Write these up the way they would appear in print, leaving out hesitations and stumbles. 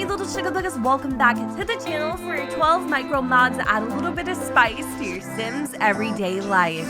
me little sugar buggers, welcome back to the channel for 12 micro mods that add a little bit of spice to your Sims everyday life.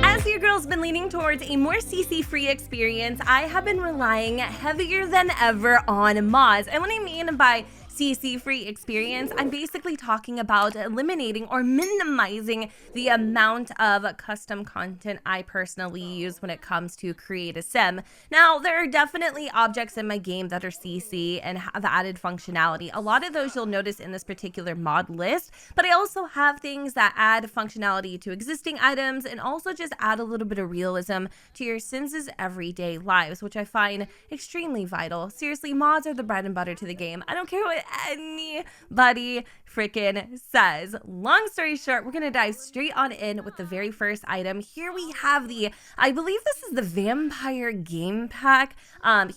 As your girl's been leaning towards a more CC-free experience, I have been relying heavier than ever on mods. And what I mean by CC-free experience, I'm basically talking about eliminating or minimizing the amount of custom content I personally use when it comes to create a sim. Now, there are definitely objects in my game that are CC and have added functionality. A lot of those you'll notice in this particular mod list, but I also have things that add functionality to existing items and also just add a little bit of realism to your Sims' everyday lives, which I find extremely vital. Seriously, mods are the bread and butter to the game. I don't care what anybody freaking says. Long story short, we're gonna dive straight on in with the very first item. Here we have I believe this is the Vampire Game Pack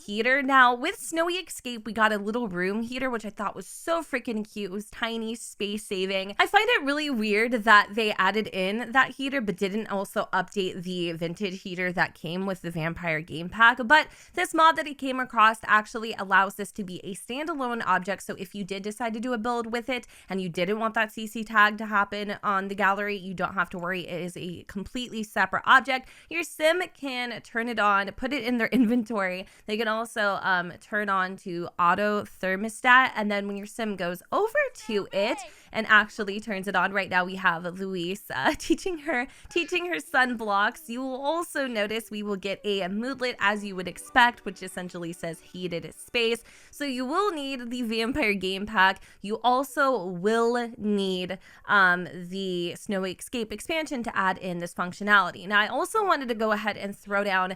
heater. Now with Snowy Escape, we got a little room heater, which I thought was so freaking cute. It was tiny, space saving. I find it really weird that they added in that heater, but didn't also update the vintage heater that came with the Vampire Game Pack. But this mod that I came across actually allows this to be a standalone object. So if you did decide to do a build with it and you didn't want that CC tag to happen on the gallery, you don't have to worry. It is a completely separate object. Your sim can turn it on, put it in their inventory. They can also turn on to auto thermostat, and then when your sim goes over to it and actually turns it on, right now we have Luis teaching her son blocks. You will also notice we will get a moodlet as you would expect, which essentially says heated space. So you will need the Vampire Game Pack. You also will need the Snowy Escape expansion to add in this functionality. Now, I also wanted to go ahead and throw down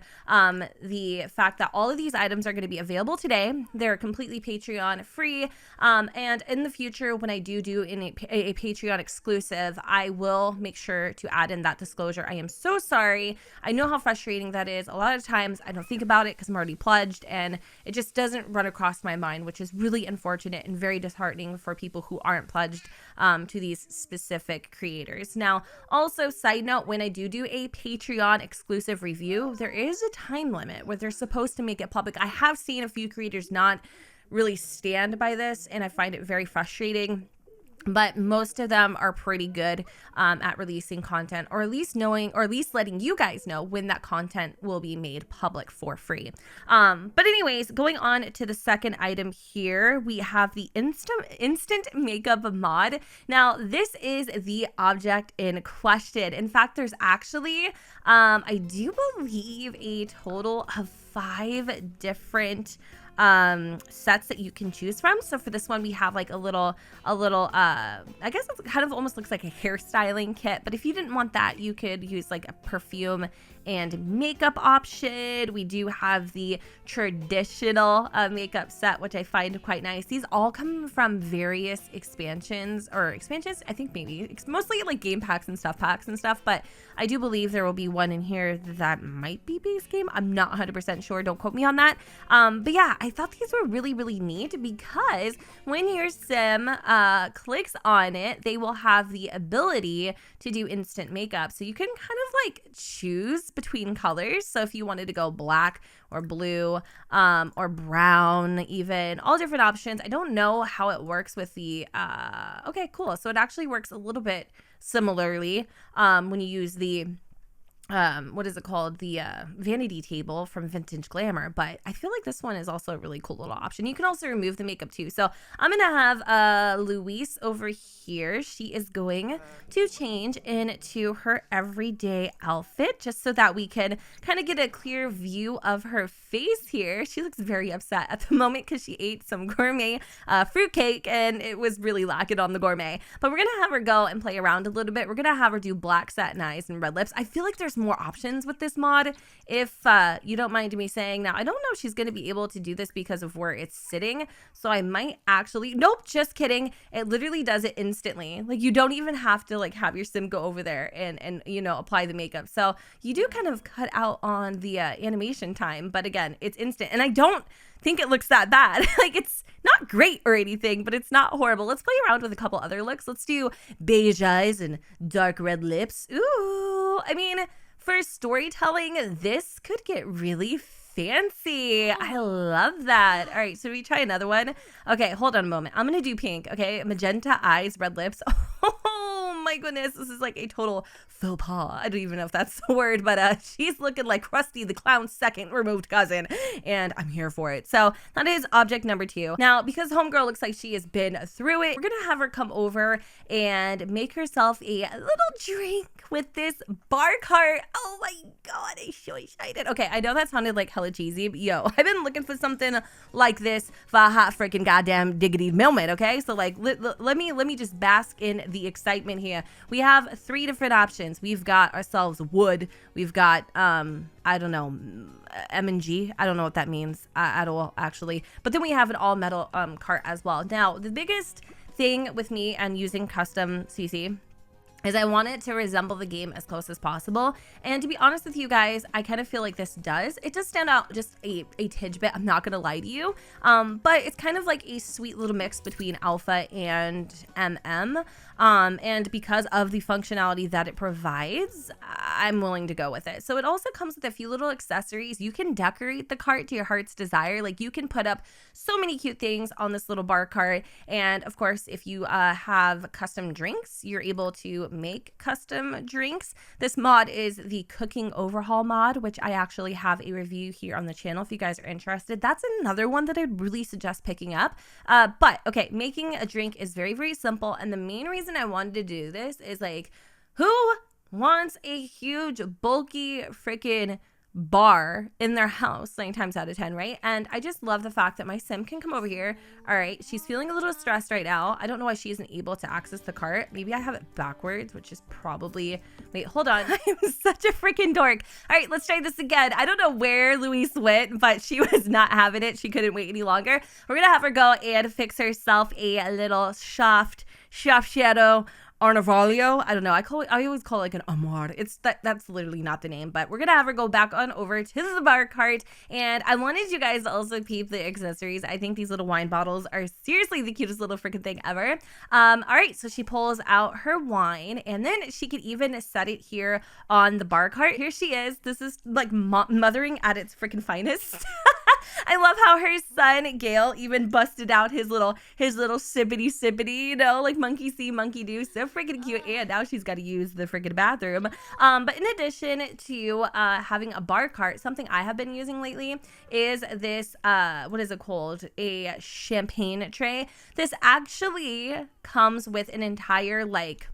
the fact that all of these items are going to be available today. They're completely Patreon free, and in the future, when I do a Patreon exclusive, I will make sure to add in that disclosure. I am so sorry. I know how frustrating that is. A lot of times I don't think about it because I'm already pledged, and it just doesn't run across my mind, which is really unfortunate and very disheartening for people who aren't pledged to these specific creators. Now, also side note, when I do a Patreon exclusive review, there is a time limit where they're supposed to make it public. I have seen a few creators not really stand by this, and I find it very frustrating. But most of them are pretty good at releasing content, or at least knowing, or at least letting you guys know when that content will be made public for free. But anyways, going on to the second item here, we have the instant makeup mod. Now, this is the object in question. In fact, there's actually, I do believe, a total of 5 different sets that you can choose from. So for this one, we have like a little I guess it kind of almost looks like a hairstyling kit, but if you didn't want that, you could use like a perfume and makeup option. We do have the traditional makeup set, which I find quite nice. These all come from various expansions, I think maybe it's mostly like game packs and stuff but I do believe there will be one in here that might be base game. I'm not 100% sure, don't quote me on that. But yeah, I thought these were really neat because when your sim clicks on it, they will have the ability to do instant makeup. So you can kind of like choose between colors. So if you wanted to go black or blue or brown, even, all different options. I don't know how it works with the okay, cool. So it actually works a little bit similarly when you use the what is it called? The vanity table from Vintage Glamour, but I feel like this one is also a really cool little option. You can also remove the makeup too. So I'm gonna have Luis over here. She is going to change into her everyday outfit just so that we can kind of get a clear view of her face here. She looks very upset at the moment because she ate some gourmet fruitcake and it was really lacking on the gourmet. But we're gonna have her go and play around a little bit. We're gonna have her do black satin eyes and red lips. I feel like there's more options with this mod, if you don't mind me saying. Now, I don't know if she's going to be able to do this because of where it's sitting, so I might actually, nope, just kidding. It literally does it instantly. Like, you don't even have to like have your sim go over there and you know, apply the makeup. So you do kind of cut out on the animation time, but again, it's instant, and I don't think it looks that bad. Like, it's not great or anything, but it's not horrible. Let's play around with a couple other looks. Let's do beige eyes and dark red lips. Ooh, I mean, for storytelling, this could get really fancy. I love that. All right, so we try another one. Okay, hold on a moment. I'm gonna do pink. Okay, magenta eyes, red lips. Oh my goodness, this is like a total faux pas. I don't even know if that's the word, but she's looking like Krusty the Clown's second removed cousin, and I'm here for it. So that is object number 2. Now, because homegirl looks like she has been through it, we're gonna have her come over and make herself a little drink with this bar cart. Oh my god, I'm so excited. Okay, I know that sounded like hella cheesy, but yo, I've been looking for something like this for a hot freaking goddamn diggity moment, okay? So like, let me just bask in the excitement here. We have 3 different options. We've got ourselves wood. We've got, I don't know, M&G. I don't know what that means at all, actually. But then we have an all metal cart as well. Now, the biggest thing with me and using custom CC is I want it to resemble the game as close as possible. And to be honest with you guys, I kind of feel like this does. It does stand out just a tidge bit, I'm not gonna lie to you. But it's kind of like a sweet little mix between Alpha and MM. And because of the functionality that it provides, I'm willing to go with it. So it also comes with a few little accessories. You can decorate the cart to your heart's desire. Like you can put up so many cute things on this little bar cart. And of course, if you have custom drinks, you're able to make custom drinks. This mod is the cooking overhaul mod, which I actually have a review here on the channel if you guys are interested. That's another one that I'd really suggest picking up. But okay, making a drink is very, very simple. And the main reason I wanted to do this is like, who wants a huge, bulky freaking bar in their house 9 times out of 10, right? And I just love the fact that my sim can come over here. All right, she's feeling a little stressed right now. I don't know why she isn't able to access the cart. Maybe I have it backwards, which is probably, wait, hold on. I'm such a freaking dork. All right, let's try this again. I don't know where Louise went, but she was not having it. She couldn't wait any longer. We're gonna have her go and fix herself a little shaft shadow Arnavalio. I don't know. I always call it like an Amar. That's literally not the name, but we're gonna have her go back on over to the bar cart. And I wanted you guys to also peep the accessories. I think these little wine bottles are seriously the cutest little freaking thing ever. All right, so she pulls out her wine, and then she could even set it here on the bar cart. Here she is. This is like mothering at its freaking finest. I love how her son Gale even busted out his little sippity, you know, like monkey see, monkey do. So freaking cute. And now she's got to use the freaking bathroom. But in addition to having a bar cart, something I have been using lately is this what is it called? A champagne tray. This actually comes with an entire like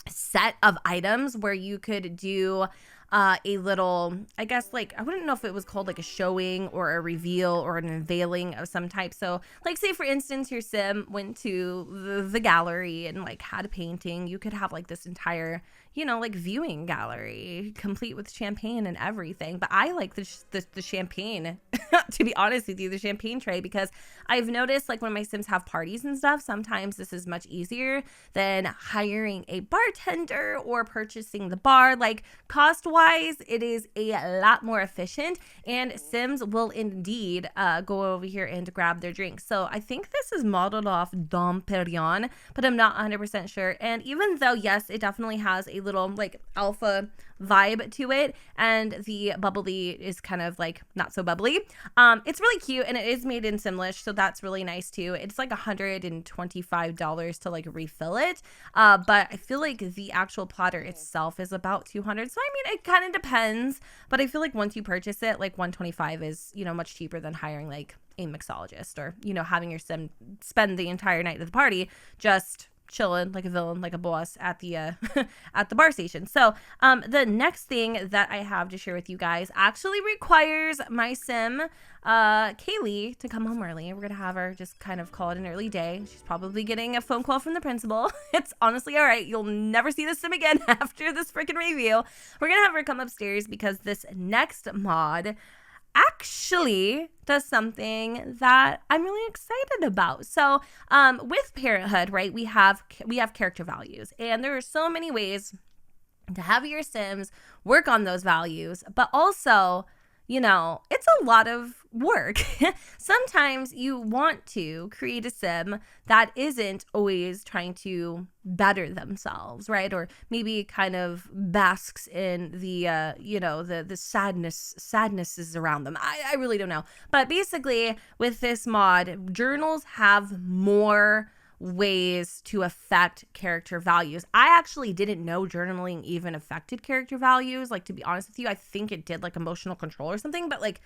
set of items where you could do a little, I guess, like, I wouldn't know if it was called like a showing or a reveal or an unveiling of some type. So like, say for instance, your sim went to the gallery and like had a painting, you could have like this entire, you know, like viewing gallery complete with champagne and everything. But I like the champagne, to be honest with you, the champagne tray, because I've noticed like when my sims have parties and stuff, sometimes this is much easier than hiring a bartender or purchasing the bar. Like cost wise, it is a lot more efficient, and sims will indeed go over here and grab their drinks. So I think this is modeled off Dom Perignon, but I'm not 100% sure. And even though, yes, it definitely has a little like alpha vibe to it, and the bubbly is kind of like not so bubbly, it's really cute, and it is made in Simlish, so that's really nice too. It's like $125 to like refill it, but I feel like the actual platter itself is about $200. So I mean, it kind of depends, but I feel like once you purchase it, like $125 is, you know, much cheaper than hiring like a mixologist, or, you know, having your sim spend the entire night at the party just chilling like a villain, like a boss at the at the bar station. So the next thing that I have to share with you guys actually requires my sim Kaylee to come home early. We're gonna have her just kind of call it an early day. She's probably getting a phone call from the principal. It's honestly all right. You'll never see this sim again after this freaking review. We're gonna have her come upstairs because this next mod actually does something that I'm really excited about. So with parenthood, right, we have character values, and there are so many ways to have your sims work on those values, but also it's a lot of work. Sometimes you want to create a sim that isn't always trying to better themselves, right? Or maybe kind of basks in the the sadnesses around them. I really don't know. But basically with this mod, journals have more ways to affect character values. I actually didn't know journaling even affected character values. Like, to be honest with you, I think it did, like, emotional control or something, but like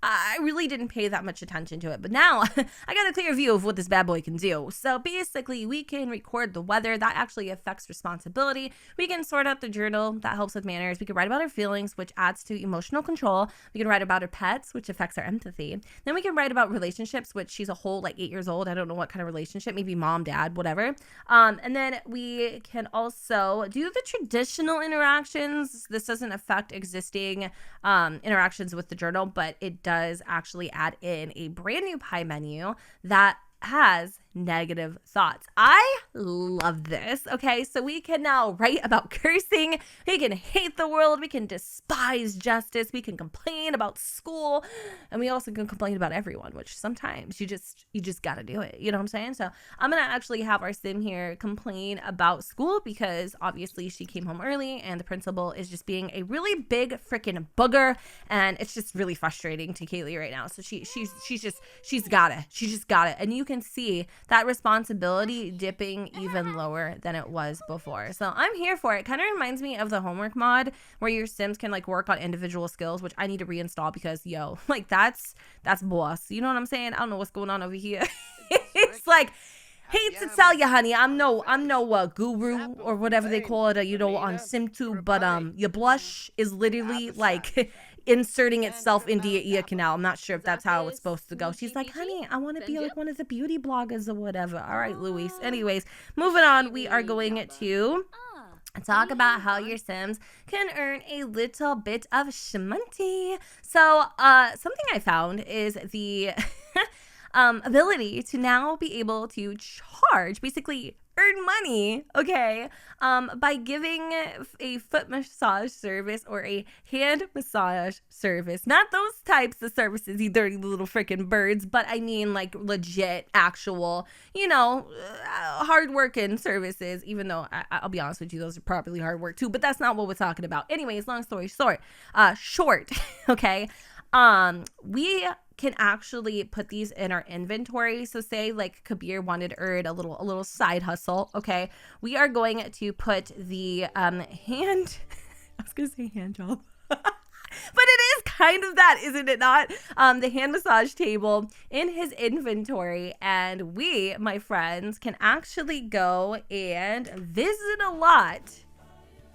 I really didn't pay that much attention to it. But now I got a clear view of what this bad boy can do. So basically, we can record the weather. That actually affects responsibility. We can sort out the journal. That helps with manners. We can write about our feelings, which adds to emotional control. We can write about our pets, which affects our empathy. Then we can write about relationships, which she's a whole, like, 8 years old. I don't know what kind of relationship, maybe mom, dad, whatever. And then we can also do the traditional interactions. This doesn't affect existing interactions with the journal, but it does actually add in a brand new pie menu that has negative thoughts. I love this. Okay, so we can now write about cursing. We can hate the world. We can despise justice. We can complain about school, and we also can complain about everyone, which sometimes you just gotta do it. You know what I'm saying? So I'm gonna actually have our sim here complain about school because obviously she came home early and the principal is just being a really big freaking booger, and it's just really frustrating to Kaylee right now. So she's just got it, and you can see that responsibility dipping even lower than it was before. So I'm here for it. Kind of reminds me of the homework mod where your sims can like work on individual skills, which I need to reinstall because like that's boss. You know what I'm saying? I don't know what's going on over here. It's like, hate to tell you, honey, I'm no guru or whatever they call it, on SimTube, but your blush is literally like inserting itself into your ear canal. I'm not sure if that's how it's supposed to go. She's like, honey, I want to be like one of the beauty bloggers or whatever. All right, Luis. Anyways, moving on, we are going to talk about how your sims can earn a little bit of shmoney. So something I found is the ability to now be able to charge, basically earn money, okay, by giving a foot massage service or a hand massage service. Not those types of services, you dirty little freaking birds, but I mean like legit, actual, hard-working services, even though I'll be honest with you, those are probably hard work too, but that's not what we're talking about. Anyways, long story short, okay, we can actually put these in our inventory. So say like Kabir wanted to earn a little side hustle. Okay, we are going to put the hand I was gonna say hand job but it is kind of that, isn't it not? The hand massage table in his inventory, and we, my friends, can actually go and visit a lot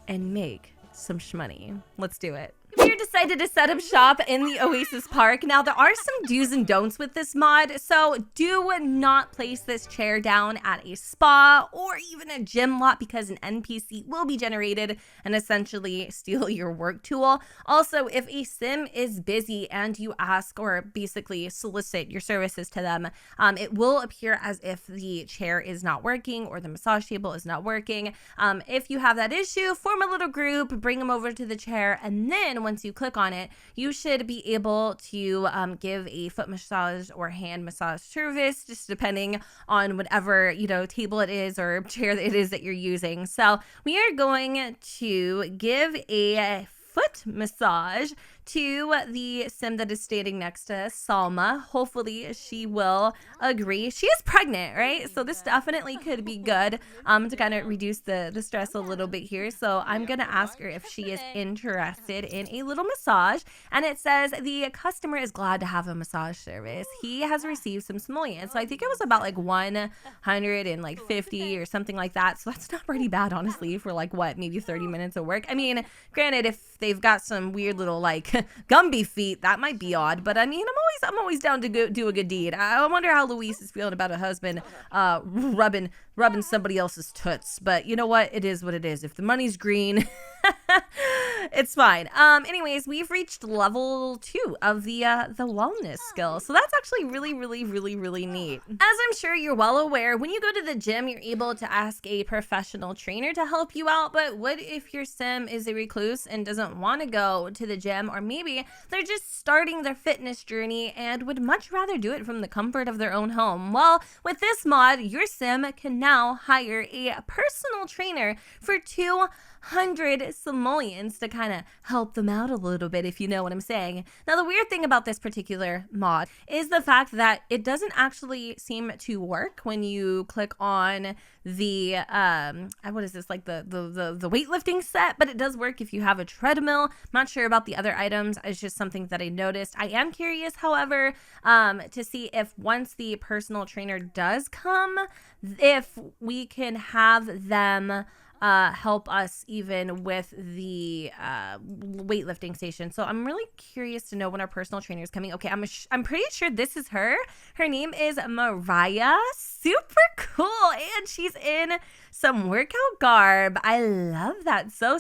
and make some shmoney. Let's do it. We decided to set up shop in the Oasis Park. Now, there are some do's and don'ts with this mod, so do not place this chair down at a spa or even a gym lot because an NPC will be generated and essentially steal your work tool. Also, if a sim is busy and you ask or basically solicit your services to them, it will appear as if the chair is not working or the massage table is not working. If you have that issue, form a little group, bring them over to the chair, and then once you click on it, you should be able to give a foot massage or hand massage service, just depending on whatever, table it is or chair it is that you're using. So we are going to give a foot massage to the sim that is standing next to Salma. Hopefully she will agree. She is pregnant, right? So this definitely could be good to kind of reduce the stress a little bit here. So I'm going to ask her if she is interested in a little massage. And it says the customer is glad to have a massage service. He has received some simoleons. So I think it was about like 150 or something like that. So that's not pretty bad, honestly, for like maybe 30 minutes of work. I mean, granted, if they've got some weird little like Gumby feet, that might be odd, but I mean, I'm always down to do a good deed. I wonder how Luis is feeling about a husband rubbing somebody else's toots, but you know what? It is what it is. If the money's green, it's fine. Anyways, we've reached level 2 of the wellness skill, so that's actually really, really, really, really neat. As I'm sure you're well aware, when you go to the gym, you're able to ask a professional trainer to help you out, but what if your sim is a recluse and doesn't want to go to the gym, or maybe they're just starting their fitness journey and would much rather do it from the comfort of their own home. Well, with this mod, your sim can now hire a personal trainer for 200 simoleons to kind of help them out a little bit, if you know what I'm saying. Now, the weird thing about this particular mod is the fact that it doesn't actually seem to work when you click on the what is this, like the weightlifting set, but it does work if you have a treadmill. I'm not sure about the other items. It's just something that I noticed. I am curious, however, to see if once the personal trainer does come, if we can have them help us even with the weightlifting station. So I'm really curious to know when our personal trainer is coming. Okay, I'm pretty sure this is her. Her name is Mariah. Super cool, and she's in some workout garb. I love that so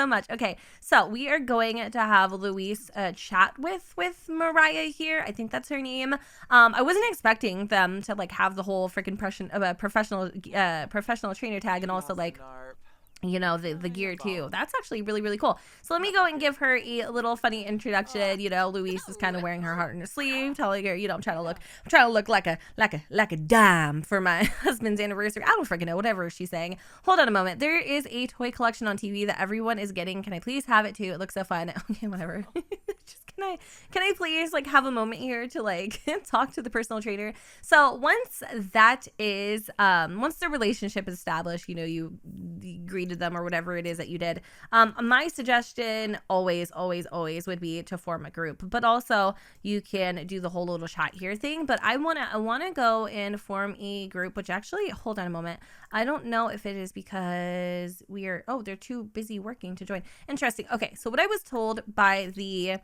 much. Okay, so we are going to have Luis chat with Mariah here. I think that's her name. I wasn't expecting them to like have the whole freaking professional trainer tag and also like, you know, the gear too. That's actually really cool. So let me go and give her a little funny introduction. You know, Luis is kind of wearing her heart in her sleeve, telling her, you know, I'm trying to look like a dime for my husband's anniversary. I don't freaking know, whatever she's saying. Hold on a moment. There is a toy collection on TV that everyone is getting. Can I please have it too? It looks so fun. Okay, whatever. Just can I please like have a moment here to like talk to the personal trainer? So once that is once the relationship is established, you know, you greeted them or whatever it is that you did, my suggestion always would be to form a group, but also you can do the whole little chat here thing. But I want to go and form a group, which actually, hold on a moment, I don't know if it is because they're too busy working to join. Interesting. Okay, so what I was told by the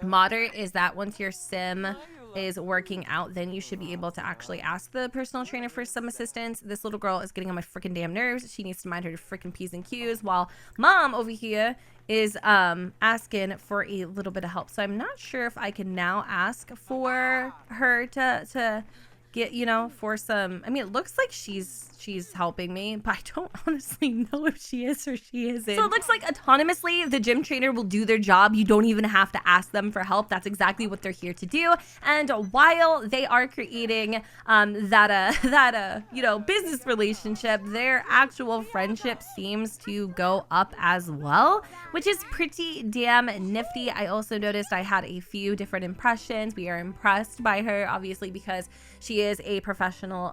modder is that once your sim is working out, then you should be able to actually ask the personal trainer for some assistance. This little girl is getting on my freaking damn nerves. She needs to mind her freaking P's and Q's, while mom over here is asking for a little bit of help. So I'm not sure if I can now ask for her to get, you know, for some, I mean, it looks like she's helping me, but I don't honestly know if she is or she isn't. So it looks like autonomously the gym trainer will do their job. You don't even have to ask them for help. That's exactly what they're here to do. And while they are creating that you know, business relationship, their actual friendship seems to go up as well, which is pretty damn nifty. I also noticed I had a few different impressions. We are impressed by her, obviously, because she is a professional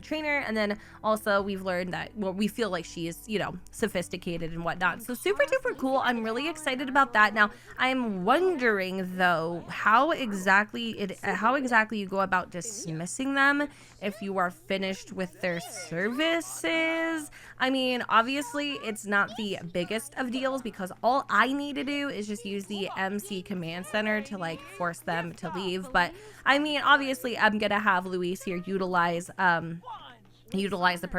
trainer, and then also we've learned that, well, we feel like she is, you know, sophisticated and whatnot. So super duper cool. I'm really excited about that. Now I'm wondering though how exactly you go about dismissing them if you are finished with their services. I mean, obviously it's not the biggest of deals because all I need to do is just use the MC command center to like force them to leave. But I mean, obviously I'm gonna have Luis here utilize the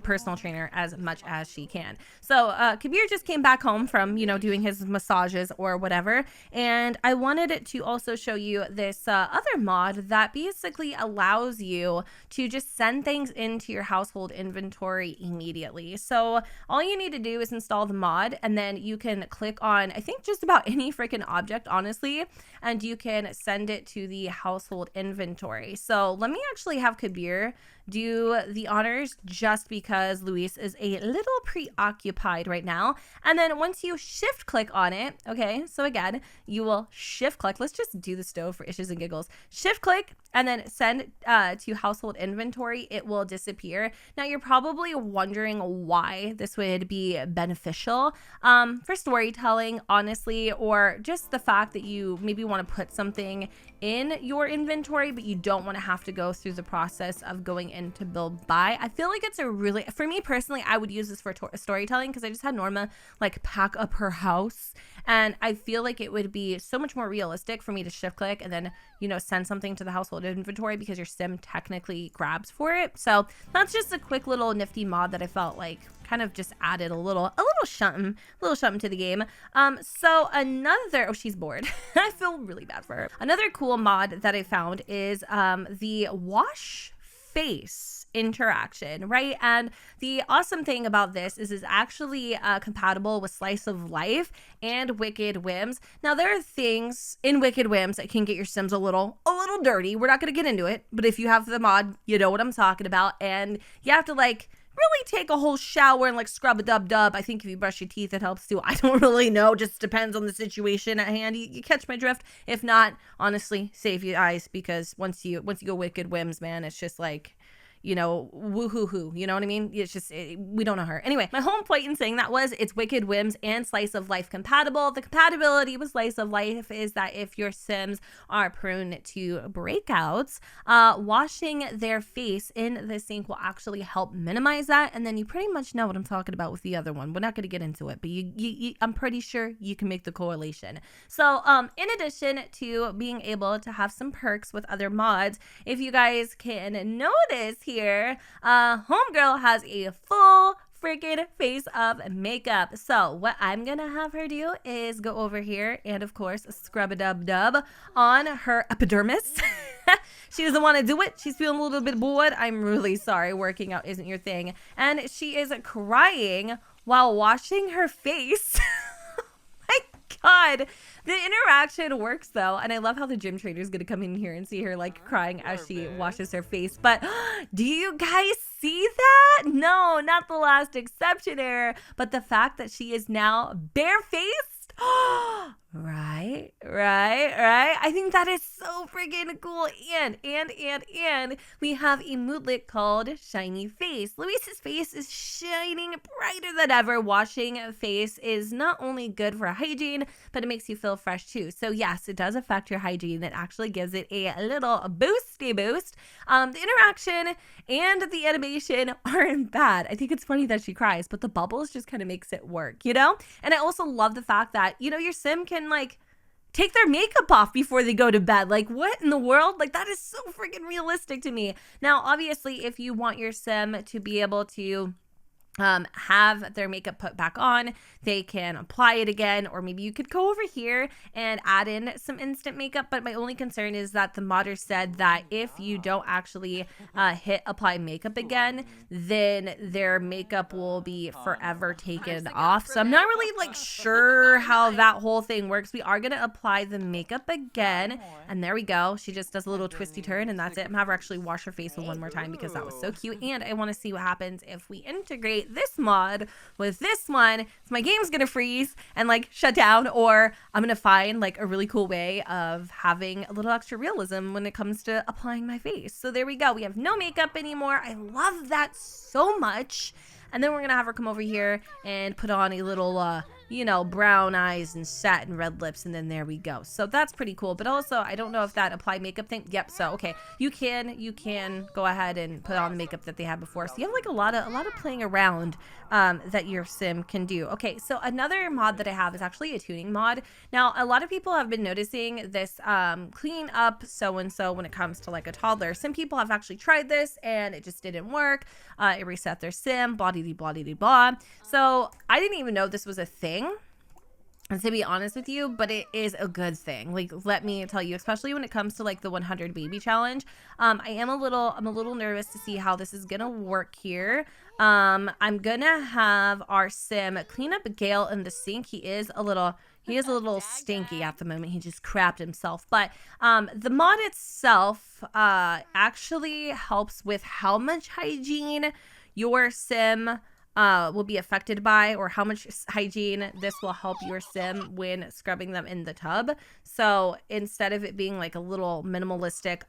personal trainer as much as she can. So Kabir just came back home from, you know, doing his massages or whatever, and I wanted to also show you this other mod that basically allows you to just send things into your household inventory immediately. So all you need to do is install the mod, and then you can click on, I think, just about any freaking object, honestly, and you can send it to the household inventory. So let me actually have Kabir do the honors just because Luis is a little preoccupied right now. And then once you shift click on it, okay, so again, you will shift click. Let's just do the stove for issues and giggles. Shift click and then send to household inventory. It will disappear. Now you're probably wondering why this would be beneficial for storytelling, honestly, or just the fact that you maybe want to put something in your inventory, but you don't want to have to go through the process of going into build buy. I feel like it's a really, for me personally, I would use this for storytelling because I just had Norma like pack up her house, and I feel like it would be so much more realistic for me to shift click and then, you know, send something to the household inventory because your sim technically grabs for it. So that's just a quick little nifty mod that I felt like kind of just added a little something to the game. So another, oh, she's bored. I feel really bad for her. Another cool mod that I found is the wash face interaction, right? And the awesome thing about this is it's actually compatible with Slice of Life and Wicked Whims. Now, there are things in Wicked Whims that can get your Sims a little dirty. We're not going to get into it, but if you have the mod, you know what I'm talking about, and you have to like really take a whole shower and like scrub a dub. I think if you brush your teeth, it helps too. I don't really know. Just depends on the situation at hand. You catch my drift. If not, honestly, save your eyes, because once you go Wicked Whims, man, it's just like, you know, woo-hoo-hoo, you know what I mean? It's just, we don't know her. Anyway, my whole point in saying that was it's Wicked Whims and Slice of Life compatible. The compatibility with Slice of Life is that if your Sims are prone to breakouts, washing their face in the sink will actually help minimize that. And then you pretty much know what I'm talking about with the other one. We're not going to get into it, but I'm pretty sure you can make the correlation. So in addition to being able to have some perks with other mods, if you guys can notice here, homegirl has a full freaking face of makeup. So what I'm gonna have her do is go over here and of course scrub a dub on her epidermis. She doesn't want to do it. She's feeling a little bit bored. I'm really sorry, working out isn't your thing, and she is crying while washing her face. God, the interaction works though, and I love how the gym trainer is gonna come in here and see her like crying as she washes her face. But do you guys see that? No, not the last exception error, but the fact that she is now barefaced. Right. I think that is so freaking cool. And we have a moodlet called Shiny Face. Luis's face is shining brighter than ever. Washing a face is not only good for hygiene, but it makes you feel fresh too. So yes, it does affect your hygiene. It actually gives it a little boosty boost. The interaction and the animation aren't bad. I think it's funny that she cries, but the bubbles just kind of makes it work, you know? And I also love the fact that, you know, your Sim can like take their makeup off before they go to bed. Like, what in the world? Like, that is so freaking realistic to me. Now, obviously, if you want your Sim to be able to have their makeup put back on, they can apply it again, or maybe you could go over here and add in some instant makeup. But my only concern is that the modder said that if you don't actually hit apply makeup again, then their makeup will be forever taken off. So I'm not really like sure how that whole thing works. We are gonna apply the makeup again, and there we go. She just does a little twisty turn, and that's it. I'm gonna have her actually wash her face with one more time because that was so cute, and I want to see what happens if we integrate this mod with this one. So my game's gonna freeze and like shut down, or I'm gonna find like a really cool way of having a little extra realism when it comes to applying my face. So there we go. We have no makeup anymore. I love that so much. And then we're gonna have her come over here and put on a little you know, brown eyes and satin red lips, and then there we go. So that's pretty cool. But also, I don't know if that apply makeup thing. Yep. So okay, you can go ahead and put on the makeup that they had before. So you have like a lot of playing around that your Sim can do. Okay, so another mod that I have is actually a tuning mod. Now, a lot of people have been noticing this clean up so and so when it comes to like a toddler. Some people have actually tried this and it just didn't work. It reset their Sim, blah de blah de blah. So I didn't even know this was a thing, and to be honest with you, but it is a good thing. Like, let me tell you, especially when it comes to like the 100 baby challenge, I'm a little nervous to see how this is gonna work here. I'm gonna have our Sim clean up Gale in the sink. He is a little stinky at the moment. He just crapped himself. But the mod itself actually helps with how much hygiene your Sim will be affected by, or how much hygiene this will help your Sim when scrubbing them in the tub. So instead of it being like a little minimalistic,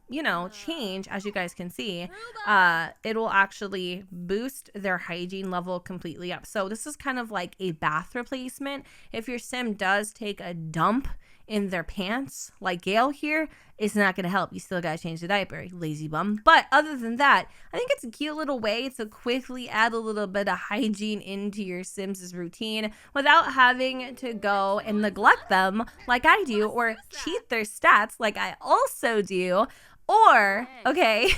you know, change, as you guys can see, it will actually boost their hygiene level completely up. So this is kind of like a bath replacement. If your Sim does take a dump in their pants, like Gale here, it's not going to help. You still got to change the diaper, you lazy bum. But other than that, I think it's a cute little way to quickly add a little bit of hygiene into your Sims' routine without having to go and neglect them like I do, or cheat their stats like I also do. Or, okay,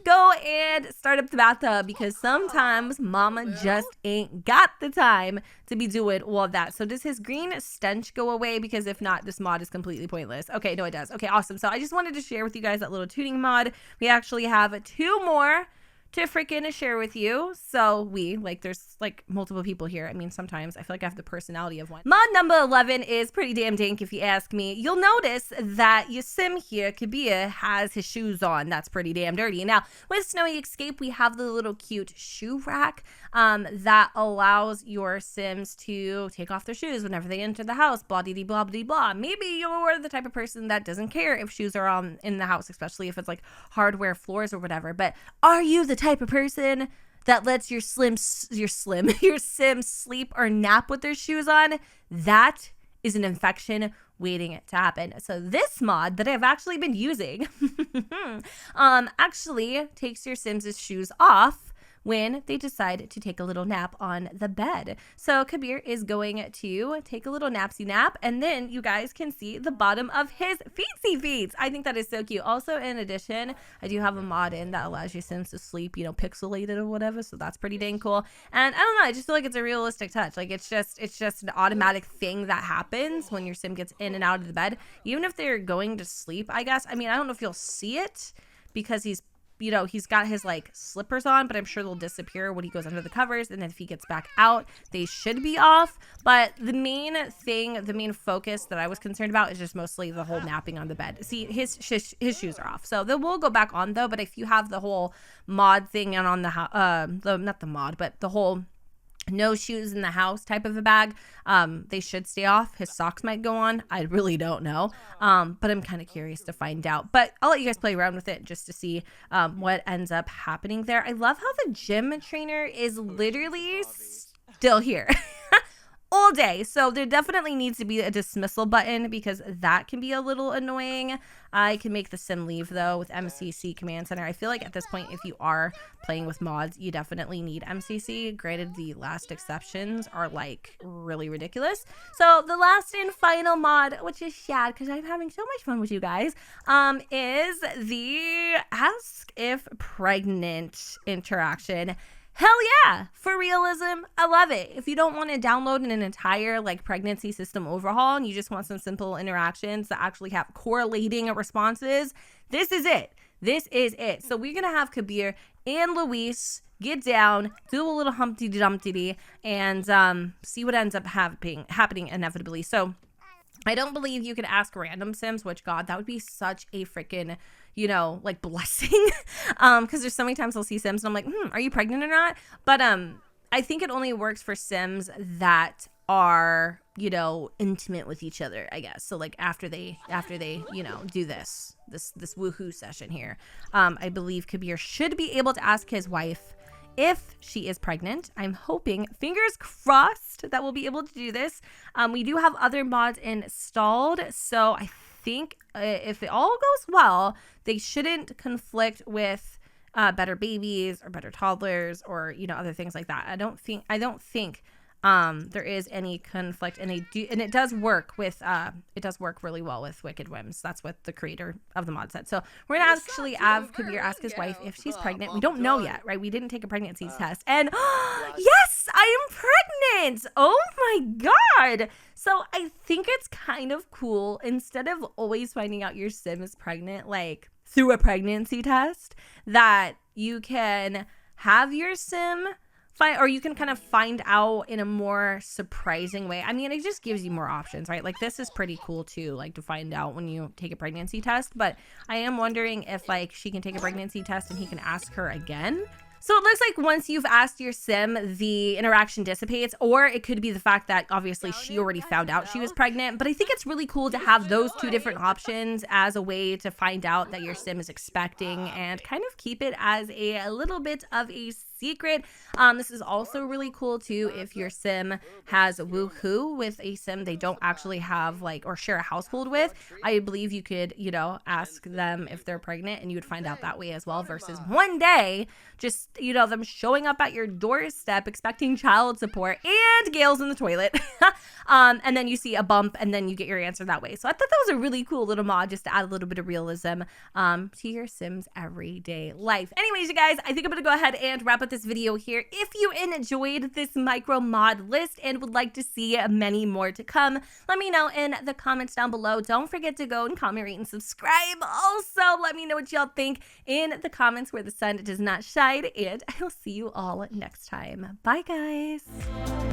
go and start up the bathtub, because sometimes mama just ain't got the time to be doing all of that. So does his green stench go away? Because if not, this mod is completely pointless. Okay, no, it does. Okay, awesome. So I just wanted to share with you guys that little tuning mod. We actually have 2 more to freaking share with you. So there's like multiple people here. I mean, sometimes I feel like I have the personality of one. Mod number 11 is pretty damn dank if you ask me. You'll notice that your sim here, Kabir, has his shoes on. That's pretty damn dirty. Now, with Snowy Escape, we have the little cute shoe rack that allows your sims to take off their shoes whenever they enter the house, blah dee blah blah blah. Maybe you're the type of person that doesn't care if shoes are on in the house, especially if it's like hardware floors or whatever. But are you the type of person that lets your sim sleep or nap with their shoes on? That is an infection waiting to happen. So this mod that I've actually been using actually takes your sims' shoes off when they decide to take a little nap on the bed. So Kabir is going to take a little napsy nap, and then you guys can see the bottom of his feetsy feet. I think that is so cute. Also, in addition, I do have a mod in that allows your sims to sleep, you know, pixelated or whatever. So that's pretty dang cool. And I don't know, I just feel like it's a realistic touch. Like it's just an automatic thing that happens when your sim gets in and out of the bed, even if they're going to sleep, I guess. I mean, I don't know if you'll see it because he's got his like slippers on, but I'm sure they'll disappear when he goes under the covers. And then if he gets back out, they should be off. But the main focus that I was concerned about is just mostly the whole napping on the bed. See, his shoes are off. So they will go back on though. But if you have the whole mod thing and on not the mod, but the whole no shoes in the house type of a bag, they should stay off. His socks might go on. I really don't know, but I'm kind of curious to find out. But I'll let you guys play around with it just to see what ends up happening there. I love how the gym trainer is literally still here all day. So there definitely needs to be a dismissal button because that can be a little annoying. I can make the sim leave though with MCC Command Center. I feel like at this point, if you are playing with mods, you definitely need MCC. Granted, the last exceptions are like really ridiculous. So the last and final mod, which is sad because I'm having so much fun with you guys, is the ask if pregnant interaction. Hell yeah, for realism, I love it. If you don't want to download an entire like pregnancy system overhaul and you just want some simple interactions that actually have correlating responses, this is it. This is it. So we're going to have Kabir and Luis get down, do a little Humpty Dumpty, and see what ends up happening inevitably. So I don't believe you can ask random sims, which God, that would be such a freaking, you know, like blessing. Because there's so many times I'll see sims and I'm like, are you pregnant or not? But I think it only works for sims that are, you know, intimate with each other, I guess. So like after they, you know, do this woohoo session here, I believe Kabir should be able to ask his wife if she is pregnant. I'm hoping, fingers crossed, that we'll be able to do this. We do have other mods installed, so I think if it all goes well, they shouldn't conflict with better babies or better toddlers or, you know, other things like that. I don't think there is any conflict, and it does work really well with Wicked Whims. That's what the creator of the mod said. So we're gonna actually have Kabir ask his wife if she's pregnant. We don't know yet, right? We didn't take a pregnancy test, and yes, I am pregnant. Oh my God. So I think it's kind of cool, instead of always finding out your sim is pregnant like through a pregnancy test, that you can have your sim or you can kind of find out in a more surprising way. I mean, it just gives you more options, right? Like this is pretty cool too, like to find out when you take a pregnancy test. But I am wondering if like she can take a pregnancy test and he can ask her again. So it looks like once you've asked your sim, the interaction dissipates, or it could be the fact that obviously she already found out she was pregnant. But I think it's really cool to have those two different options as a way to find out that your sim is expecting and kind of keep it as a little bit of a secret. This is also really cool too if your sim has woohoo with a sim they don't actually have like or share a household with. I believe you could, you know, ask them if they're pregnant and you would find out that way as well, versus one day just, you know, them showing up at your doorstep expecting child support and Gail's in the toilet. And then you see a bump and then you get your answer that way. So I thought that was a really cool little mod just to add a little bit of realism to your Sims everyday life. Anyways, you guys, I think I'm gonna go ahead and wrap up out this video here. If you enjoyed this micro mod list and would like to see many more to come, let me know in the comments down below. Don't forget to go and comment, rate, and subscribe. Also, let me know what y'all think in the comments where the sun does not shine, and I will see you all next time. Bye, guys.